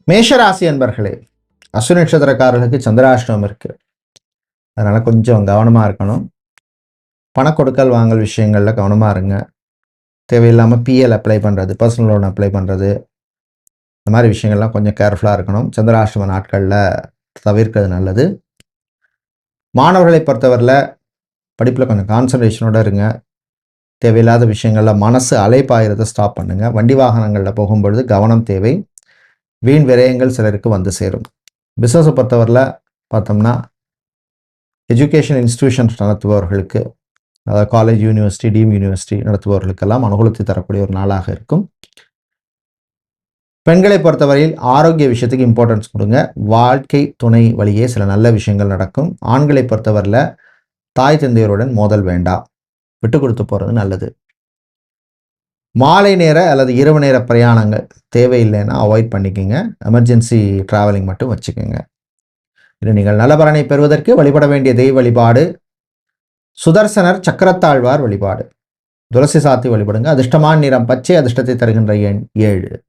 மேஷராசி அன்பர்களே, அஸ்வினி நட்சத்திரக்காரர்களுக்கு சந்திராஷ்டமம் இருக்கு. அதனால கொஞ்சம் கவனமா இருக்கணும். பணக்கொடுக்கல் வாங்கல் விஷயங்கள்ல கவனமா இருங்க. தேவையில்லாம பிஎல் அப்ளை பண்றது, பர்சனல் லோன் அப்ளை பண்றது, இந்த மாதிரி விஷயங்கள்லாம் கொஞ்சம் கேர்ஃபுல்லா இருக்கணும். சந்திராஷ்டம நாட்கள்ல தவிர்க்கிறது நல்லது. மாணவர்களை பொறுத்தவரையில் படிப்பில் கொஞ்சம் கான்சன்ட்ரேஷனோட இருங்க. தேவையில்லாத விஷயங்கள்ல மனசு அலைப்பாயிரதை ஸ்டாப் பண்ணுங்க. வண்டி வாகனங்களில் போகும்பொழுது கவனம் தேவை. வீண் விரயங்கள் சிலருக்கு வந்து சேரும். பிஸ்னஸை பொறுத்தவரையில் பார்த்தோம்னா, எஜுகேஷன் இன்ஸ்டிடியூஷன்ஸ் நடத்துபவர்களுக்கு, அதாவது காலேஜ், யூனிவர்சிட்டி, டீம் யூனிவர்சிட்டி நடத்துபவர்களுக்கெல்லாம் அனுகூலத்தை தரக்கூடிய ஒரு நாளாக இருக்கும். பெண்களை பொறுத்தவரையில் ஆரோக்கிய விஷயத்துக்கு இம்பார்ட்டன்ஸ் கொடுங்க. வாழ்க்கை துணை வழியே சில நல்ல விஷயங்கள் நடக்கும். ஆண்களை பொறுத்தவரையில் தாய் தந்தையருடன் மோதல் வேண்டாம், விட்டு கொடுத்து போகிறது நல்லது. மாலை நேர அல்லது இரவு நேர பிரயாணங்கள் தேவையில்லைன்னா அவாய்ட் பண்ணிக்கோங்க. எமர்ஜென்சி டிராவலிங் மட்டும் வச்சுக்கோங்க. இது நீங்கள் நல்ல பலனை பெறுவதற்கு வழிபட வேண்டிய தெய்வ வழிபாடு சுதர்சனர் சக்கரத்தாழ்வார் வழிபாடு. துளசி சாத்தி வழிபடுங்க. அதிர்ஷ்டமான நிறம் பச்சை, அதிர்ஷ்டத்தை தருகின்ற எண் 7.